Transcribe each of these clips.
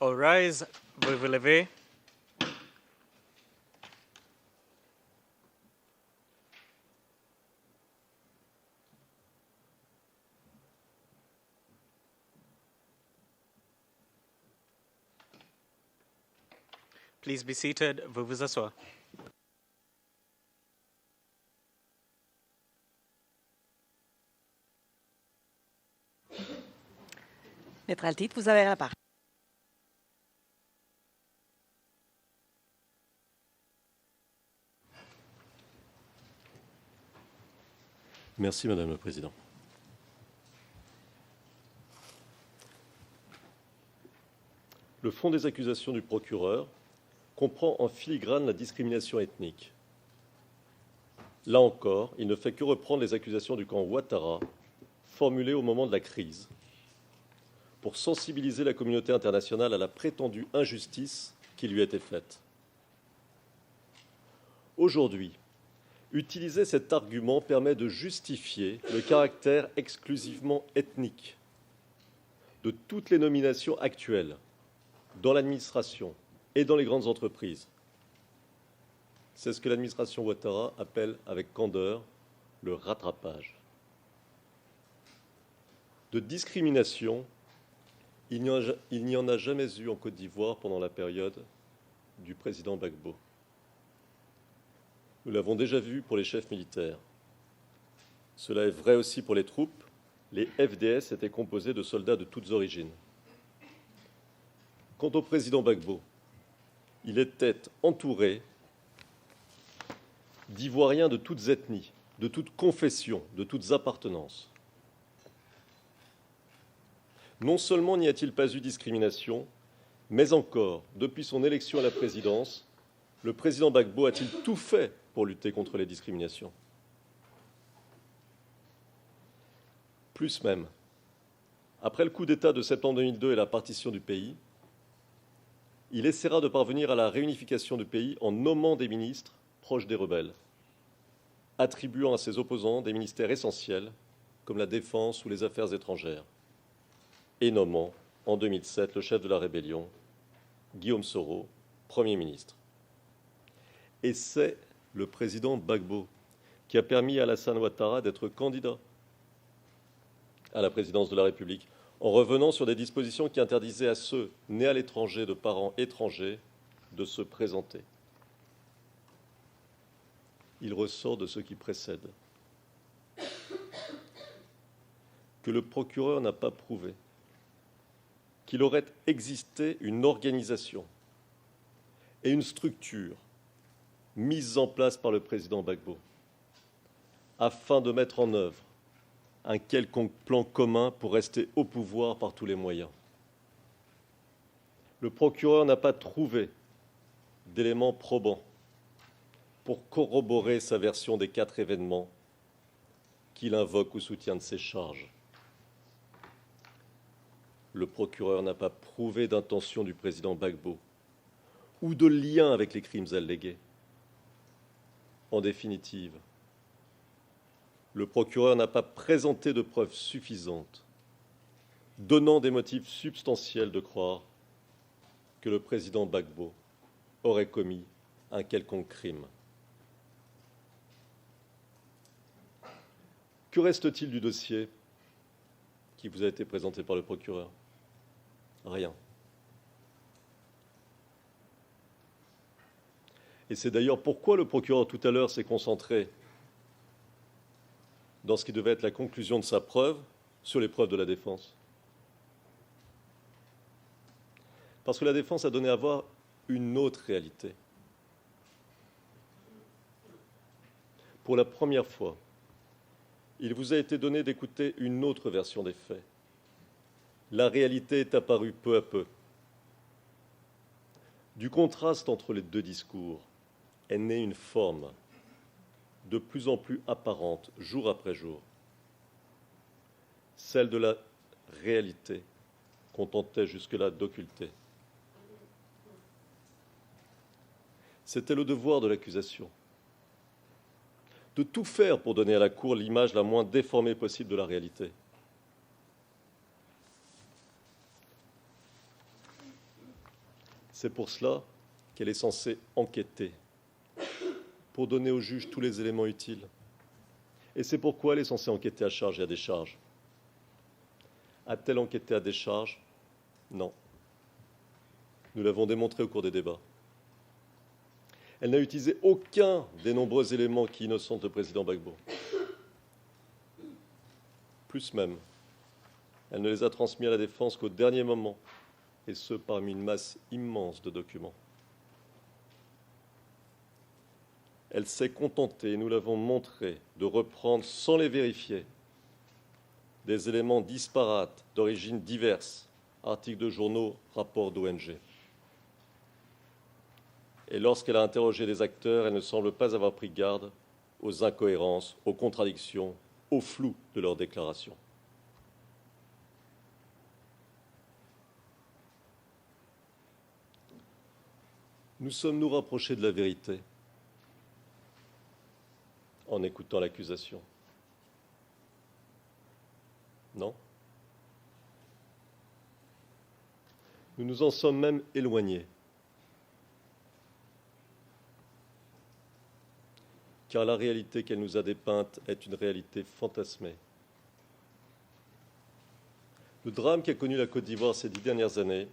All rise, vous vous levez. Please be seated, vous vous asseoir. Maître Altit, vous avez la parole. Merci, Madame la Présidente. Le fond des accusations du procureur comprend en filigrane la discrimination ethnique. Là encore, il ne fait que reprendre les accusations du camp Ouattara, formulées au moment de la crise, pour sensibiliser la communauté internationale à la prétendue injustice qui lui était faite. Aujourd'hui, utiliser cet argument permet de justifier le caractère exclusivement ethnique de toutes les nominations actuelles dans l'administration et dans les grandes entreprises. C'est ce que l'administration Ouattara appelle avec candeur le rattrapage. De discrimination, il n'y en a jamais eu en Côte d'Ivoire pendant la période du président Gbagbo. Nous l'avons déjà vu pour les chefs militaires. Cela est vrai aussi pour les troupes. Les FDS étaient composés de soldats de toutes origines. Quant au président Gbagbo, il était entouré d'Ivoiriens de toutes ethnies, de toutes confessions, de toutes appartenances. Non seulement n'y a-t-il pas eu discrimination, mais encore, depuis son élection à la présidence, le président Gbagbo a-t-il tout fait pour lutter contre les discriminations? Plus même, après le coup d'État de septembre 2002 et la partition du pays, il essaiera de parvenir à la réunification du pays en nommant des ministres proches des rebelles, attribuant à ses opposants des ministères essentiels comme la défense ou les affaires étrangères, et nommant en 2007 le chef de la rébellion, Guillaume Soro, Premier ministre. Et c'est le président Gbagbo qui a permis à Alassane Ouattara d'être candidat à la présidence de la République, en revenant sur des dispositions qui interdisaient à ceux nés à l'étranger de parents étrangers de se présenter. Il ressort de ce qui précède que le procureur n'a pas prouvé qu'il aurait existé une organisation et une structure mises en place par le président Gbagbo afin de mettre en œuvre un quelconque plan commun pour rester au pouvoir par tous les moyens. Le procureur n'a pas trouvé d'éléments probants pour corroborer sa version des 4 événements qu'il invoque au soutien de ses charges. Le procureur n'a pas prouvé d'intention du président Gbagbo ou de lien avec les crimes allégués. En définitive, le procureur n'a pas présenté de preuves suffisantes donnant des motifs substantiels de croire que le président Gbagbo aurait commis un quelconque crime. Que reste-t-il du dossier qui vous a été présenté par le procureur? Rien. Et c'est d'ailleurs pourquoi le procureur tout à l'heure s'est concentré dans ce qui devait être la conclusion de sa preuve sur les preuves de la défense. Parce que la défense a donné à voir une autre réalité. Pour la première fois, il vous a été donné d'écouter une autre version des faits. La réalité est apparue peu à peu. Du contraste entre les deux discours est née une forme de plus en plus apparente, jour après jour, celle de la réalité qu'on tentait jusque-là d'occulter. C'était le devoir de l'accusation, de tout faire pour donner à la Cour l'image la moins déformée possible de la réalité. C'est pour cela qu'elle est censée enquêter, pour donner au juge tous les éléments utiles. Et c'est pourquoi elle est censée enquêter à charge et à décharge. A-t-elle enquêté à décharge? Non. Nous l'avons démontré au cours des débats. Elle n'a utilisé aucun des nombreux éléments qui innocentent le président Gbagbo. Plus même, elle ne les a transmis à la défense qu'au dernier moment, et ce parmi une masse immense de documents. Elle s'est contentée, et nous l'avons montré, de reprendre sans les vérifier des éléments disparates, d'origines diverses, articles de journaux, rapports d'ONG. Et lorsqu'elle a interrogé des acteurs, elle ne semble pas avoir pris garde aux incohérences, aux contradictions, au flou de leurs déclarations. Nous sommes-nous rapprochés de la vérité en écoutant l'accusation? Non. Nous nous en sommes même éloignés. Car la réalité qu'elle nous a dépeinte est une réalité fantasmée. Le drame qu'a connu la Côte d'Ivoire ces 10 dernières années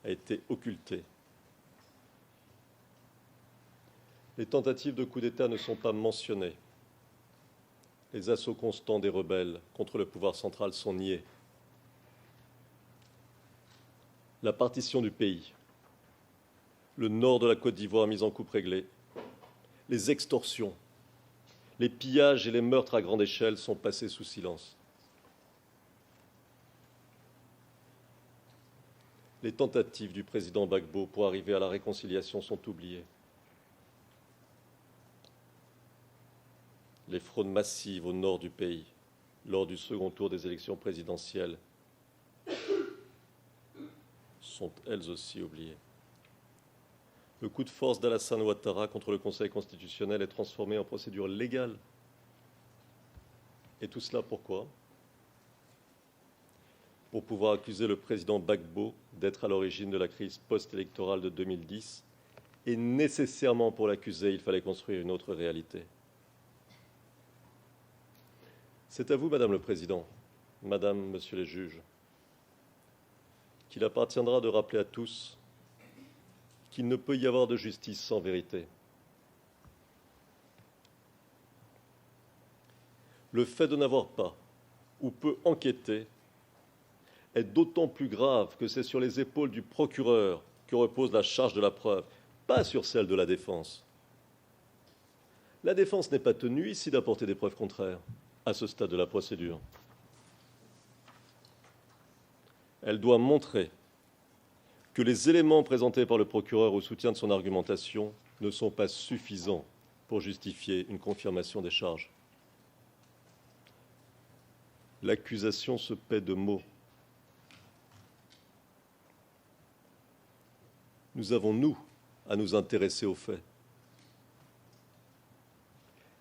a été occulté. Les tentatives de coup d'État ne sont pas mentionnées. Les assauts constants des rebelles contre le pouvoir central sont niés. La partition du pays, le nord de la Côte d'Ivoire mis en coupe réglée, les extorsions, les pillages et les meurtres à grande échelle sont passés sous silence. Les tentatives du président Gbagbo pour arriver à la réconciliation sont oubliées. Les fraudes massives au nord du pays, lors du second tour des élections présidentielles, sont elles aussi oubliées. Le coup de force d'Alassane Ouattara contre le Conseil constitutionnel est transformé en procédure légale. Et tout cela pourquoi? Pour pouvoir accuser le président Gbagbo d'être à l'origine de la crise post-électorale de 2010. Et nécessairement pour l'accuser, il fallait construire une autre réalité. C'est à vous, Madame le Président, Madame, Monsieur les juges, qu'il appartiendra de rappeler à tous qu'il ne peut y avoir de justice sans vérité. Le fait de n'avoir pas ou peu enquêté est d'autant plus grave que c'est sur les épaules du procureur que repose la charge de la preuve, pas sur celle de la défense. La défense n'est pas tenue ici d'apporter des preuves contraires à ce stade de la procédure. Elle doit montrer que les éléments présentés par le procureur au soutien de son argumentation ne sont pas suffisants pour justifier une confirmation des charges. L'accusation se paie de mots. Nous avons, nous, à nous intéresser aux faits.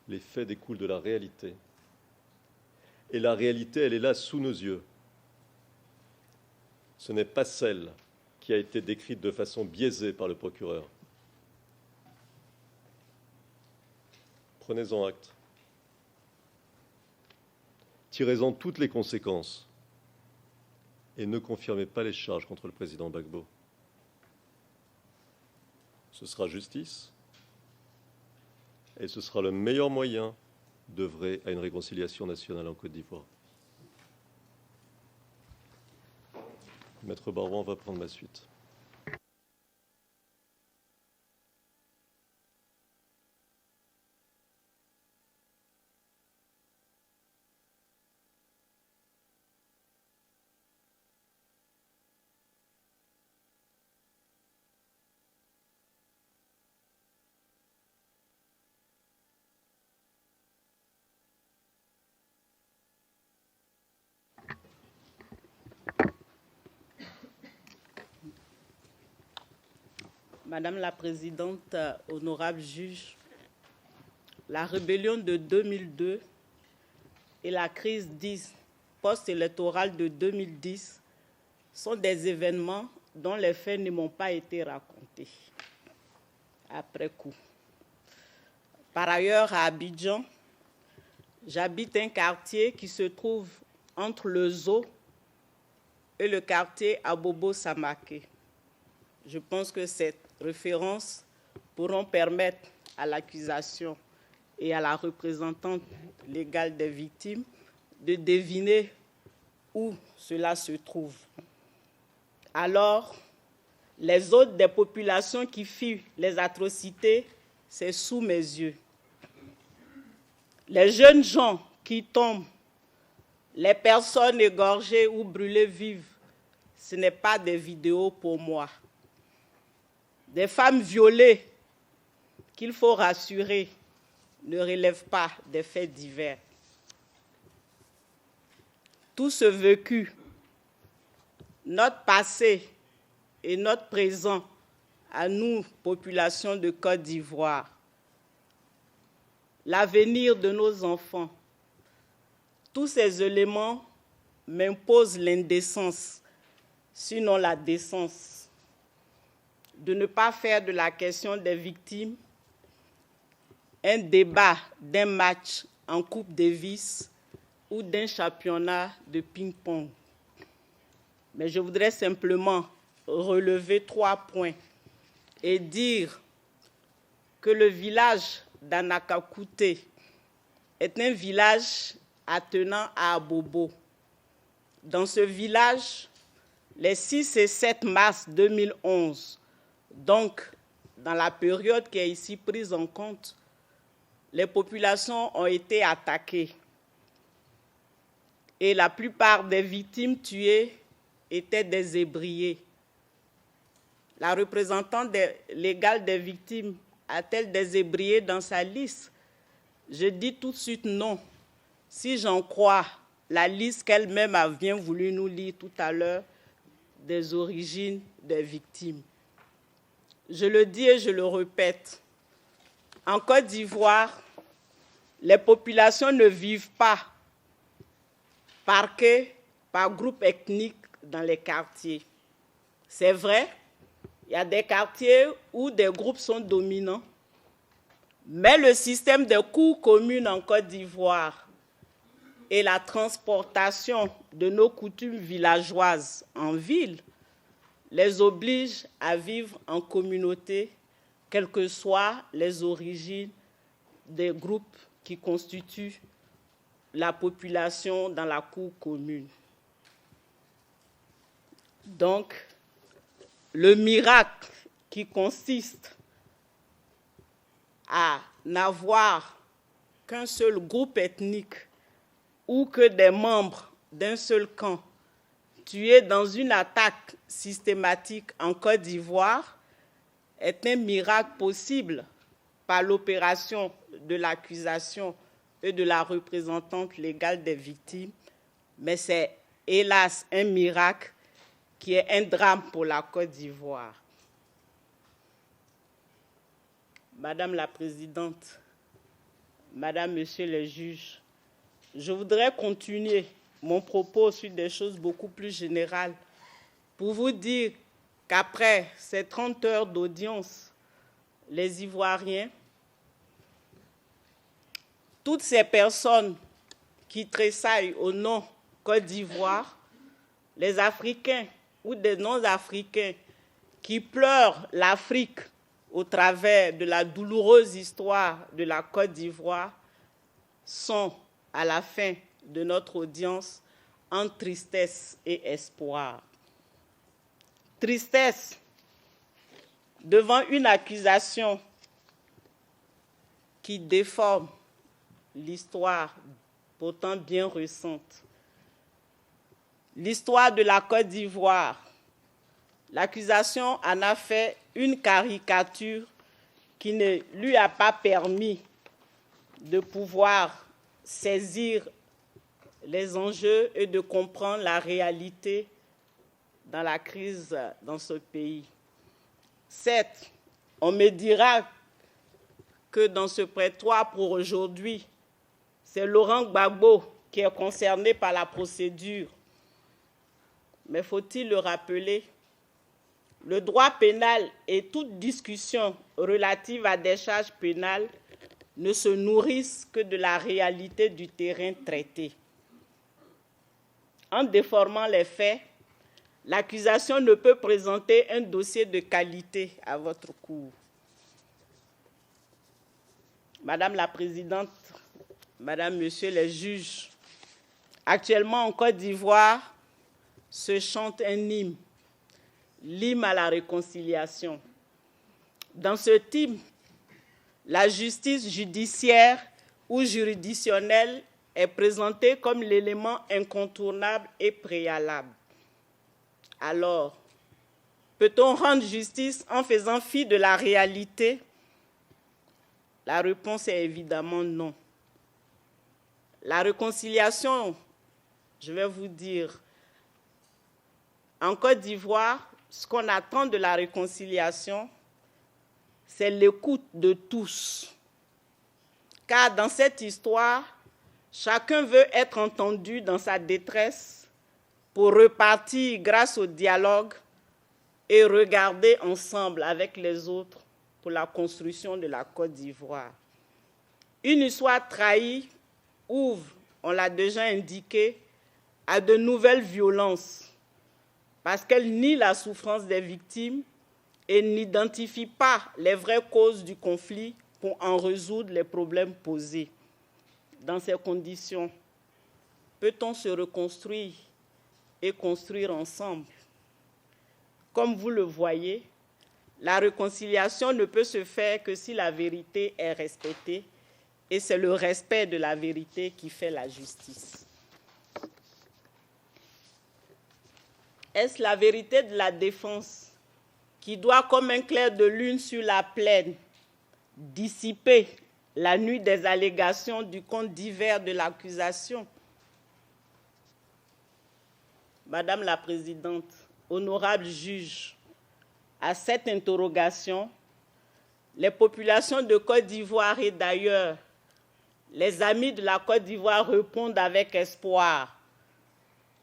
Les faits découlent de la réalité. Et la réalité, elle est là sous nos yeux. Ce n'est pas celle qui a été décrite de façon biaisée par le procureur. Prenez-en acte. Tirez-en toutes les conséquences et ne confirmez pas les charges contre le président Gbagbo. Ce sera justice et ce sera le meilleur moyen d'œuvrer à une réconciliation nationale en Côte d'Ivoire. Maître Barban va prendre ma suite. Madame la Présidente, honorable juge, la rébellion de 2002 et la crise post-électorale de 2010 sont des événements dont les faits ne m'ont pas été racontés après coup. Par ailleurs, à Abidjan, j'habite un quartier qui se trouve entre le zoo et le quartier Abobo-Samake. Je pense que cette référence pourront permettre à l'accusation et à la représentante légale des victimes de deviner où cela se trouve. Alors, les autres des populations qui fuient les atrocités, c'est sous mes yeux. Les jeunes gens qui tombent, les personnes égorgées ou brûlées vives, ce n'est pas des vidéos pour moi. Des femmes violées, qu'il faut rassurer, ne relèvent pas des faits divers. Tout ce vécu, notre passé et notre présent à nous, population de Côte d'Ivoire, l'avenir de nos enfants, tous ces éléments m'imposent l'indécence, sinon la décence, de ne pas faire de la question des victimes un débat d'un match en Coupe Davis ou d'un championnat de ping-pong. Mais je voudrais simplement relever 3 points et dire que le village d'Anakakouté est un village attenant à Abobo. Dans ce village, les 6 et 7 mars 2011, donc dans la période qui est ici prise en compte, les populations ont été attaquées et la plupart des victimes tuées étaient des ébriés. La représentante légale des victimes a-t-elle des ébriés dans sa liste? Je dis tout de suite non. Si j'en crois la liste qu'elle-même a bien voulu nous lire tout à l'heure des origines des victimes. Je le dis et je le répète. En Côte d'Ivoire, les populations ne vivent pas par groupe ethnique dans les quartiers. C'est vrai, il y a des quartiers où des groupes sont dominants, mais le système des cours communes en Côte d'Ivoire et la transportation de nos coutumes villageoises en ville les oblige à vivre en communauté, quelles que soient les origines des groupes qui constituent la population dans la cour commune. Donc, le miracle qui consiste à n'avoir qu'un seul groupe ethnique ou que des membres d'un seul camp tués dans une attaque systématique en Côte d'Ivoire est un miracle possible par l'opération de l'accusation et de la représentante légale des victimes, mais c'est hélas un miracle qui est un drame pour la Côte d'Ivoire. Madame la Présidente, Madame, Monsieur les juges, je voudrais continuer mon propos sur des choses beaucoup plus générales pour vous dire qu'après ces 30 heures d'audience, les Ivoiriens, toutes ces personnes qui tressaillent au nom Côte d'Ivoire, les Africains ou des non-Africains qui pleurent l'Afrique au travers de la douloureuse histoire de la Côte d'Ivoire, sont à la fin de notre audience en tristesse et espoir. Tristesse devant une accusation qui déforme l'histoire pourtant bien récente. L'histoire de la Côte d'Ivoire. L'accusation en a fait une caricature qui ne lui a pas permis de pouvoir saisir les enjeux et de comprendre la réalité dans la crise dans ce pays. Certes, on me dira que dans ce prétoire pour aujourd'hui, c'est Laurent Gbagbo qui est concerné par la procédure. Mais faut-il le rappeler, le droit pénal et toute discussion relative à des charges pénales ne se nourrissent que de la réalité du terrain traité. En déformant les faits, l'accusation ne peut présenter un dossier de qualité à votre cour. Madame la Présidente, Madame, Monsieur les juges, actuellement en Côte d'Ivoire se chante un hymne, l'hymne à la réconciliation. Dans ce hymne, la justice judiciaire ou juridictionnelle est présentée comme l'élément incontournable et préalable. Alors, peut-on rendre justice en faisant fi de la réalité? La réponse est évidemment non. La réconciliation, je vais vous dire, en Côte d'Ivoire, ce qu'on attend de la réconciliation, c'est l'écoute de tous. Car dans cette histoire, chacun veut être entendu dans sa détresse pour repartir grâce au dialogue et regarder ensemble avec les autres pour la construction de la Côte d'Ivoire. Une histoire trahie ouvre, on l'a déjà indiqué, à de nouvelles violences parce qu'elle nie la souffrance des victimes et n'identifie pas les vraies causes du conflit pour en résoudre les problèmes posés. Dans ces conditions, peut-on se reconstruire et construire ensemble? Comme vous le voyez, la réconciliation ne peut se faire que si la vérité est respectée, et c'est le respect de la vérité qui fait la justice. Est-ce la vérité de la défense qui doit, comme un clair de lune sur la plaine, dissiper la nuit des allégations du compte divers de l'accusation? Madame la Présidente, honorable juge, à cette interrogation, les populations de Côte d'Ivoire et d'ailleurs, les amis de la Côte d'Ivoire répondent avec espoir.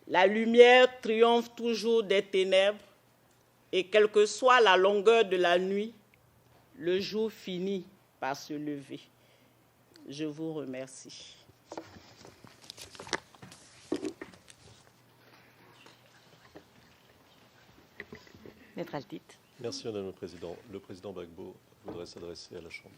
La lumière triomphe toujours des ténèbres et quelle que soit la longueur de la nuit, le jour finit par se lever. Je vous remercie. Maître Altit. Merci, Madame le Président. Le Président Gbagbo voudrait s'adresser à la Chambre.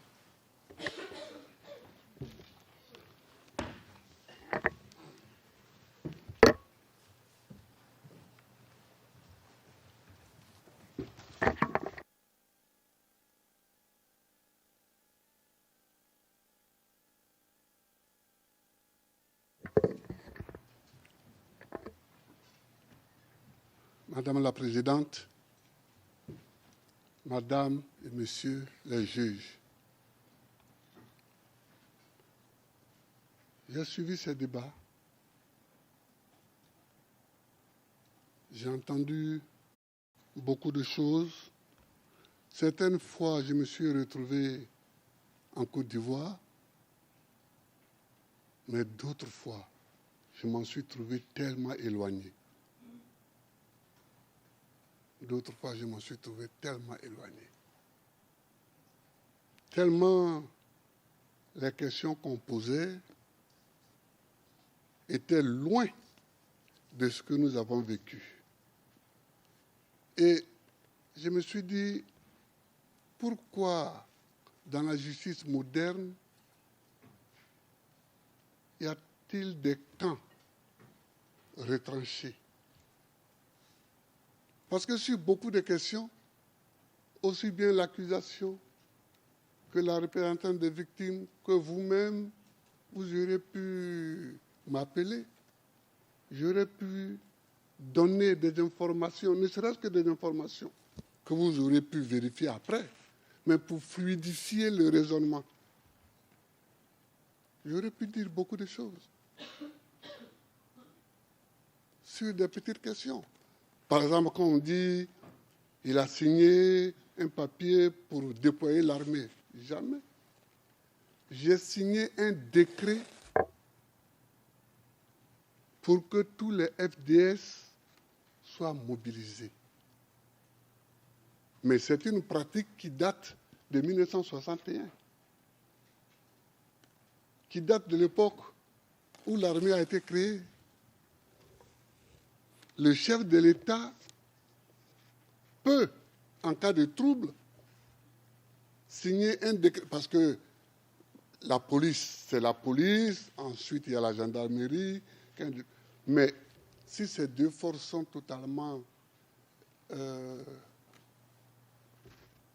Madame la Présidente, Madame et Messieurs les juges, j'ai suivi ces débats. J'ai entendu beaucoup de choses. Certaines fois, je me suis retrouvé en Côte d'Ivoire, mais d'autres fois, je m'en suis trouvé tellement éloigné. D'autres fois, je m'en suis trouvé tellement éloigné. Tellement les questions qu'on posait étaient loin de ce que nous avons vécu. Et je me suis dit, pourquoi dans la justice moderne y a-t-il des camps retranchés? Parce que sur beaucoup de questions, aussi bien l'accusation que la représentante des victimes, que vous-même, vous aurez pu m'appeler, j'aurais pu donner des informations, ne serait-ce que des informations que vous aurez pu vérifier après, mais pour fluidifier le raisonnement. J'aurais pu dire beaucoup de choses sur des petites questions. Par exemple, quand on dit qu'il a signé un papier pour déployer l'armée, jamais. J'ai signé un décret pour que tous les FDS soient mobilisés. Mais c'est une pratique qui date de 1961, qui date de l'époque où l'armée a été créée. Le chef de l'État peut, en cas de trouble, signer un décret, parce que la police, c'est la police, ensuite il y a la gendarmerie, mais si ces deux forces sont totalement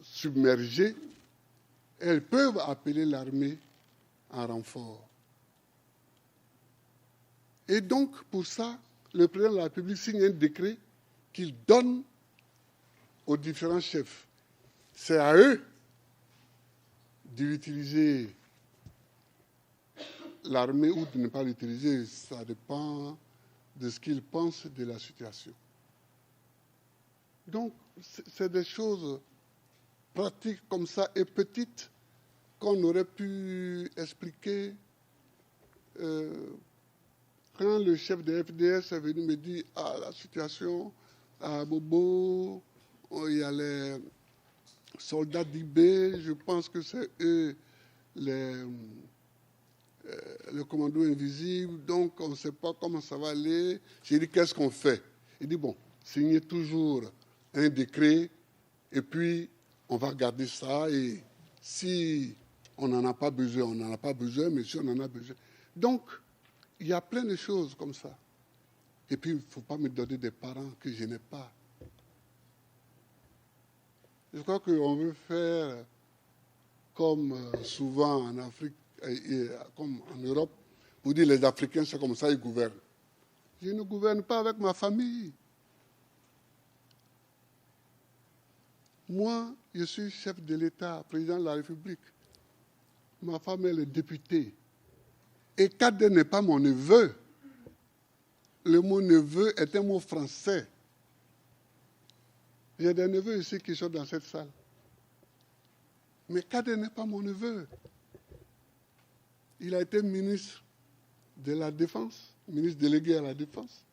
submergées, elles peuvent appeler l'armée en renfort. Et donc, pour ça, le président de la République signe un décret qu'il donne aux différents chefs. C'est à eux d'utiliser l'armée ou de ne pas l'utiliser. Ça dépend de ce qu'ils pensent de la situation. Donc, c'est des choses pratiques comme ça et petites qu'on aurait pu expliquer. Quand le chef de FDS est venu me dire « Ah, la situation à Bobo, il y a les soldats d'IB, je pense que c'est eux le commando invisible, donc on ne sait pas comment ça va aller. » J'ai dit « Qu'est-ce qu'on fait ?» Il dit « Bon, signez toujours un décret et puis on va garder ça et si on n'en a pas besoin, on n'en a pas besoin, mais si on en a besoin. » Donc, il y a plein de choses comme ça. Et puis, il ne faut pas me donner des parents que je n'ai pas. Je crois qu'on veut faire comme souvent en Afrique, comme en Europe, pour dire les Africains, c'est comme ça, ils gouvernent. Je ne gouverne pas avec ma famille. Moi, je suis chef de l'État, président de la République. Ma femme, elle est députée. Et Kader n'est pas mon neveu. Le mot neveu est un mot français. J'ai des neveux ici qui sont dans cette salle. Mais Kader n'est pas mon neveu. Il a été ministre de la Défense, ministre délégué à la Défense.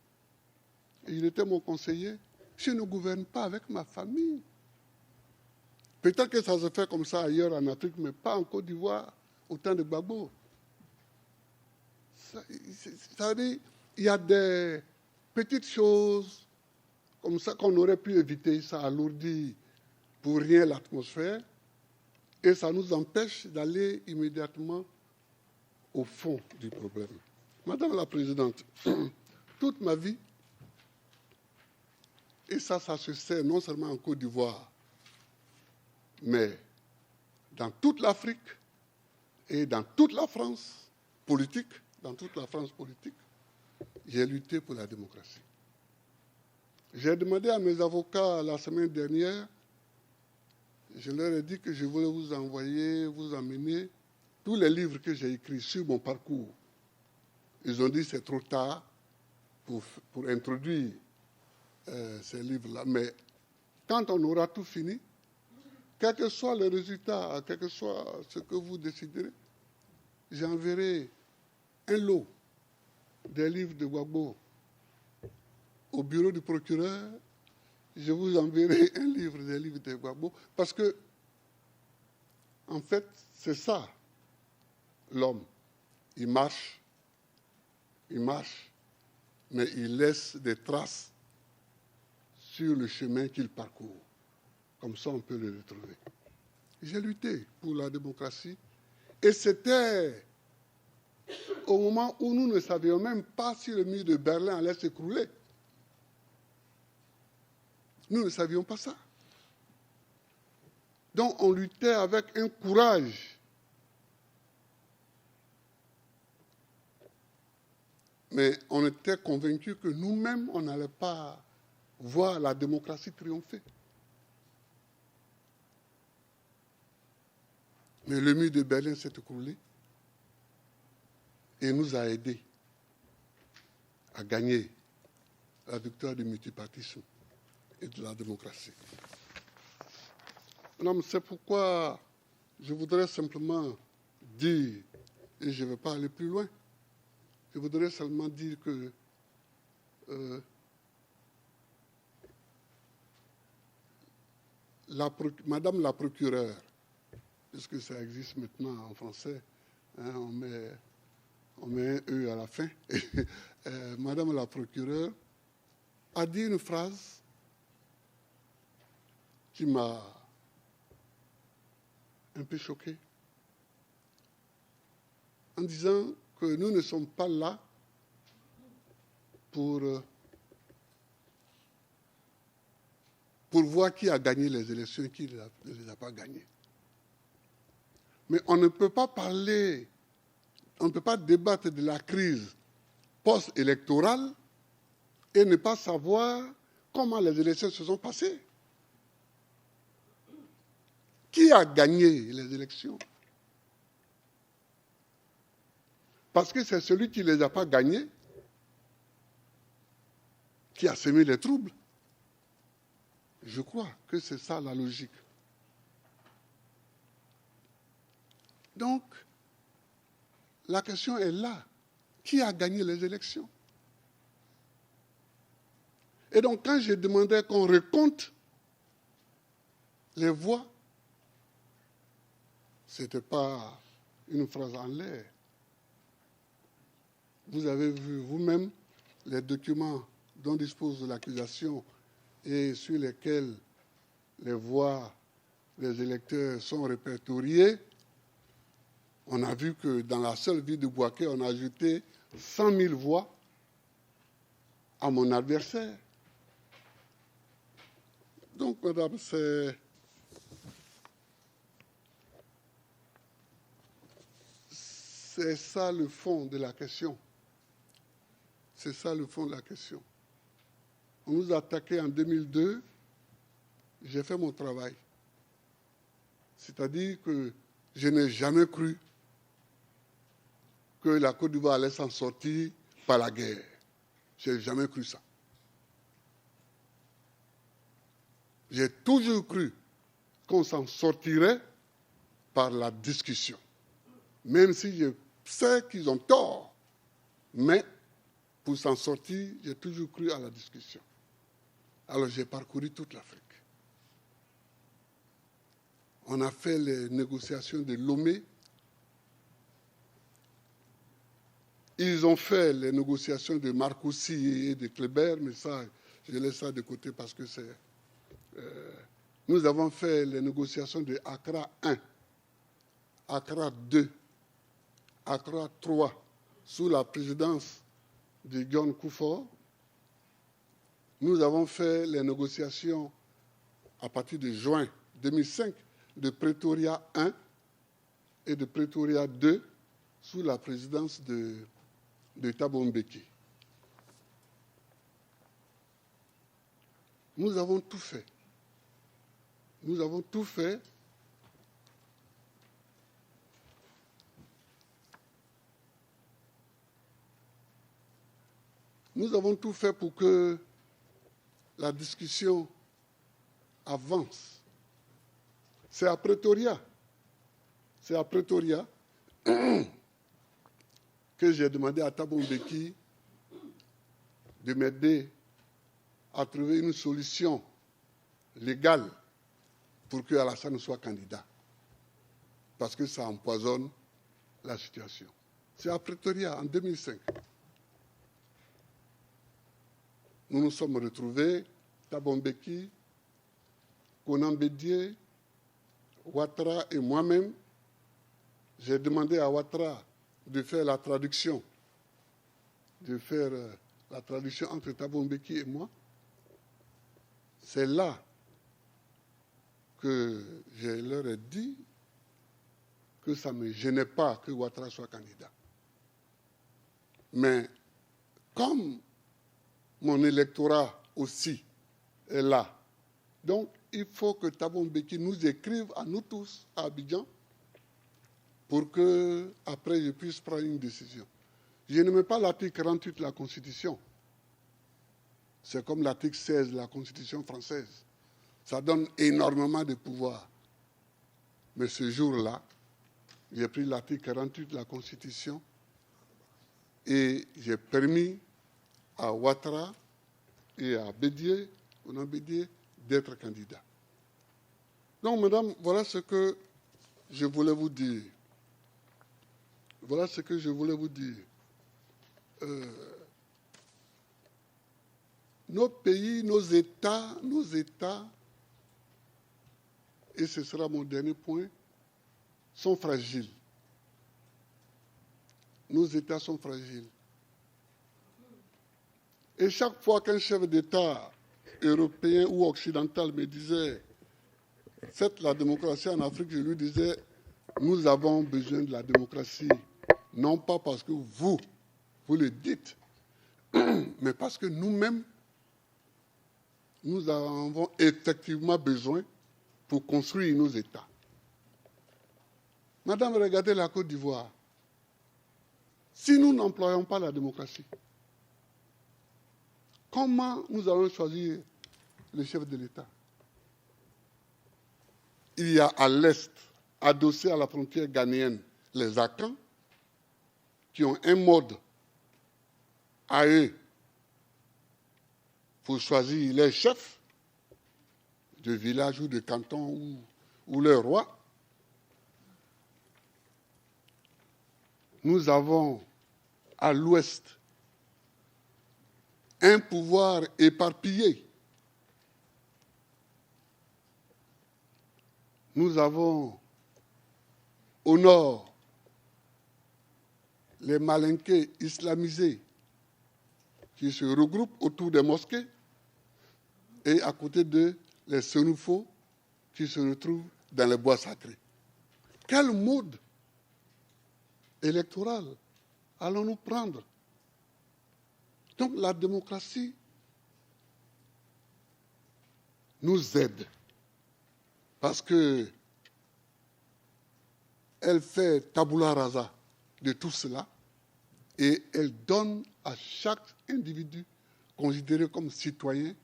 Et il était mon conseiller. Je ne gouverne pas avec ma famille. Peut-être que ça se fait comme ça ailleurs en Afrique, mais pas en Côte d'Ivoire, au temps de Gbagbo. Ça veut dire, il y a des petites choses comme ça qu'on aurait pu éviter, ça alourdit pour rien l'atmosphère et ça nous empêche d'aller immédiatement au fond du problème. Madame la Présidente, toute ma vie, et ça se sait non seulement en Côte d'Ivoire, mais dans toute l'Afrique et dans toute la France politique, j'ai lutté pour la démocratie. J'ai demandé à mes avocats la semaine dernière, je leur ai dit que je voulais vous envoyer, vous emmener tous les livres que j'ai écrits sur mon parcours. Ils ont dit que c'est trop tard pour introduire ces livres-là. Mais quand on aura tout fini, quel que soit le résultat, quel que soit ce que vous déciderez, j'enverrai un lot des livres de Gbagbo au bureau du procureur. Je vous enverrai un livre des livres de Gbagbo parce que, en fait, c'est ça, l'homme. Il marche, mais il laisse des traces sur le chemin qu'il parcourt. Comme ça, on peut le retrouver. J'ai lutté pour la démocratie et c'était au moment où nous ne savions même pas si le mur de Berlin allait s'écrouler. Nous ne savions pas ça. Donc on luttait avec un courage. Mais on était convaincus que nous-mêmes, on n'allait pas voir la démocratie triompher. Mais le mur de Berlin s'est écroulé et nous a aidés à gagner la victoire du multipartisme et de la démocratie. Non, mais c'est pourquoi je voudrais simplement dire, et je ne vais pas aller plus loin, je voudrais seulement dire que Madame la procureure, puisque ça existe maintenant en français, hein, on met un E à la fin, Madame la procureure a dit une phrase qui m'a un peu choqué, en disant que nous ne sommes pas là pour voir qui a gagné les élections et qui ne les a pas gagnées. Mais on ne peut pas parler, on ne peut pas débattre de la crise post-électorale et ne pas savoir comment les élections se sont passées. Qui a gagné les élections? Parce que c'est celui qui ne les a pas gagnées qui a semé les troubles. Je crois que c'est ça la logique. Donc, la question est là. Qui a gagné les élections? Et donc, quand j'ai demandé qu'on recompte les voix, ce n'était pas une phrase en l'air. Vous avez vu vous-même les documents dont dispose l'accusation et sur lesquels les voix des électeurs sont répertoriées. On a vu que dans la seule ville de Bouaké, on a ajouté 100 000 voix à mon adversaire. Donc, madame, c'est ça le fond de la question. C'est ça le fond de la question. On nous a attaqué en 2002, j'ai fait mon travail. C'est-à-dire que je n'ai jamais cru que la Côte d'Ivoire allait s'en sortir par la guerre. Je n'ai jamais cru ça. J'ai toujours cru qu'on s'en sortirait par la discussion. Même si je sais qu'ils ont tort. Mais pour s'en sortir, j'ai toujours cru à la discussion. Alors j'ai parcouru toute l'Afrique. On a fait les négociations de Lomé. Ils ont fait les négociations de Marcoussis et de Kléber, mais ça, je laisse ça de côté parce que c'est... nous avons fait les négociations de Accra 1, Accra 2, Accra 3, sous la présidence de John Kufuor. Nous avons fait les négociations à partir de juin 2005 de Pretoria 1 et de Pretoria 2 sous la présidence de Thabo Mbeki. Nous avons tout fait. Nous avons tout fait. Nous avons tout fait pour que la discussion avance. C'est à Pretoria que j'ai demandé à Thabo Mbeki de m'aider à trouver une solution légale pour que Alassane soit candidat. Parce que ça empoisonne la situation. C'est à Pretoria, en 2005. Nous nous sommes retrouvés, Thabo Mbeki, Konan Bédié, Ouattara et moi-même. J'ai demandé à Ouattara de faire la traduction, entre Thabo Mbeki et moi. C'est là que je leur ai dit que ça ne me gênait pas que Ouattara soit candidat. Mais comme mon électorat aussi est là, donc il faut que Thabo Mbeki nous écrive à nous tous, à Abidjan, pour que après je puisse prendre une décision. Je ne mets pas l'article 48 de la Constitution. C'est comme l'article 16 de la Constitution française. Ça donne énormément de pouvoir. Mais ce jour-là, j'ai pris l'article 48 de la Constitution et j'ai permis à Ouattara et à Bédié, d'être candidats. Donc, madame, voilà ce que je voulais vous dire. Voilà ce que je voulais vous dire. Nos pays, nos États, et ce sera mon dernier point, sont fragiles. Nos États sont fragiles. Et chaque fois qu'un chef d'État européen ou occidental me disait « Faites la démocratie en Afrique », je lui disais « Nous avons besoin de la démocratie, non pas parce que vous le dites, mais parce que nous-mêmes, nous avons effectivement besoin pour construire nos États. » Madame, regardez la Côte d'Ivoire. Si nous n'employons pas la démocratie, comment nous allons choisir le chef de l'État? Il y a à l'est, adossé à la frontière ghanéenne, les Akans, qui ont un mode à eux pour choisir les chefs de village ou de canton ou leur roi. Nous avons à l'ouest un pouvoir éparpillé. Nous avons au nord les Malinqués islamisés qui se regroupent autour des mosquées et à côté d'eux, les Sénoufos qui se retrouvent dans les bois sacrés. Quel mode électoral allons-nous prendre? Donc la démocratie nous aide parce que elle fait tabula rasa de tout cela et elle donne à chaque individu considéré comme citoyen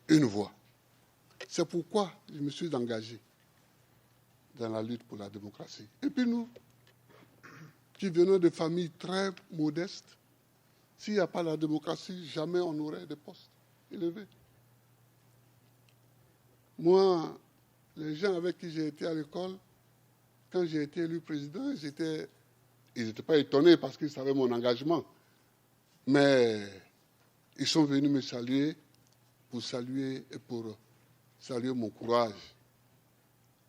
une voix. C'est pourquoi je me suis engagé dans la lutte pour la démocratie. Et puis nous, qui venons de familles très modestes, s'il n'y a pas la démocratie, jamais on n'aurait des postes élevés. Moi, les gens avec qui j'ai été à l'école, quand j'ai été élu président, ils n'étaient pas étonnés parce qu'ils savaient mon engagement. Mais ils sont venus me saluer pour saluer mon courage.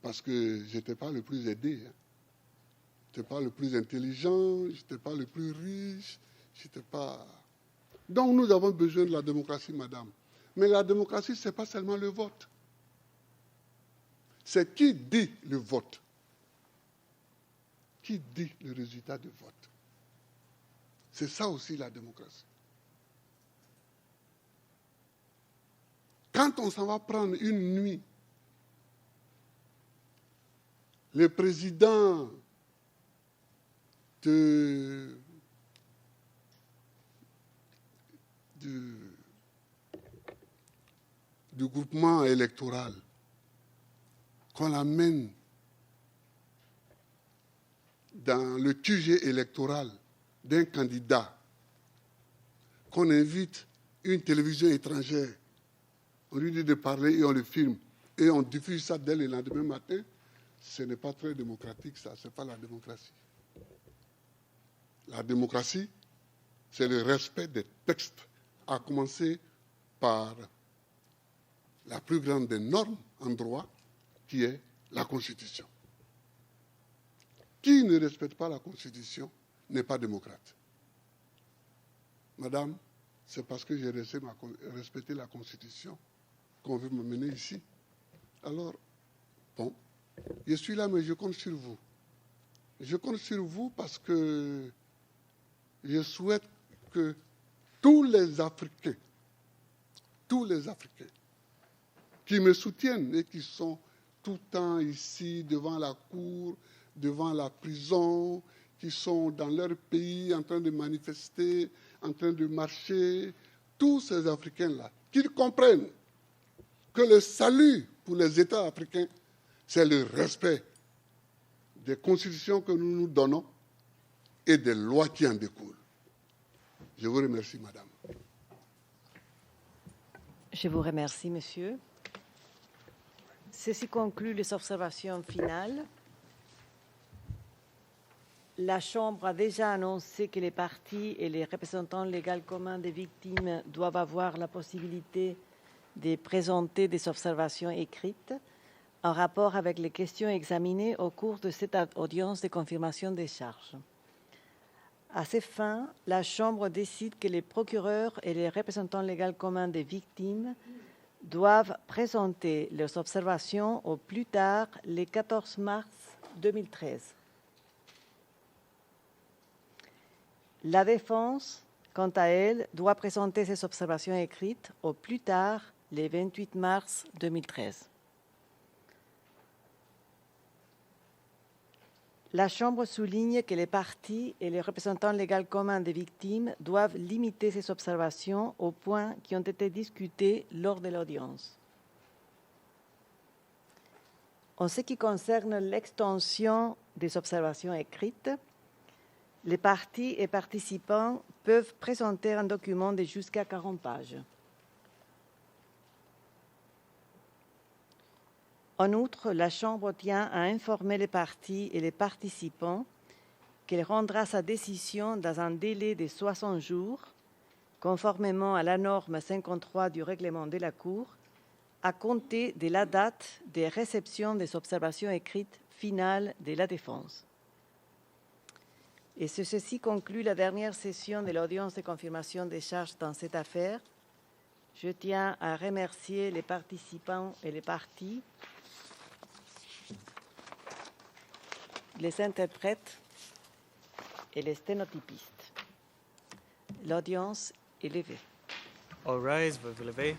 Parce que je n'étais pas le plus aidé. Je n'étais pas le plus intelligent, je n'étais pas le plus riche, je n'étais pas... Donc nous avons besoin de la démocratie, madame. Mais la démocratie, ce n'est pas seulement le vote. C'est qui dit le vote. Qui dit le résultat du vote. C'est ça aussi la démocratie. Quand on s'en va prendre une nuit, le président du groupement électoral, qu'on l'amène dans le QG électoral d'un candidat, qu'on invite une télévision étrangère, on lui dit de parler et on le filme, et on diffuse ça dès le lendemain matin, ce n'est pas très démocratique, ça, ce n'est pas la démocratie. La démocratie, c'est le respect des textes, à commencer par la plus grande des normes en droit, qui est la Constitution. Qui ne respecte pas la Constitution n'est pas démocrate. Madame, c'est parce que j'ai respecté la Constitution qu'on veut me mener ici. Alors, bon, je suis là, mais je compte sur vous. Je compte sur vous parce que je souhaite que tous les Africains qui me soutiennent et qui sont tout le temps ici devant la cour, devant la prison, qui sont dans leur pays en train de manifester, en train de marcher, tous ces Africains-là, qu'ils comprennent que le salut pour les États africains, c'est le respect des constitutions que nous nous donnons et des lois qui en découlent. Je vous remercie, madame. Je vous remercie, monsieur. Ceci conclut les observations finales. La Chambre a déjà annoncé que les parties et les représentants légaux communs des victimes doivent avoir la possibilité de présenter des observations écrites en rapport avec les questions examinées au cours de cette audience de confirmation des charges. À ces fins, la Chambre décide que les procureurs et les représentants légaux communs des victimes doivent présenter leurs observations au plus tard le 14 mars 2013. La défense, quant à elle, doit présenter ses observations écrites au plus tard le 28 mars 2013. La Chambre souligne que les parties et les représentants légaux communs des victimes doivent limiter ces observations aux points qui ont été discutés lors de l'audience. En ce qui concerne l'extension des observations écrites, les parties et participants peuvent présenter un document de jusqu'à 40 pages. En outre, la Chambre tient à informer les parties et les participants qu'elle rendra sa décision dans un délai de 60 jours, conformément à la norme 53 du règlement de la Cour, à compter de la date de réception des observations écrites finales de la défense. Et ceci conclut la dernière session de l'audience de confirmation des charges dans cette affaire. Je tiens à remercier les participants et les parties, les interprètes et les sténotypistes. L'audience est levée. All rise, vous vous levez.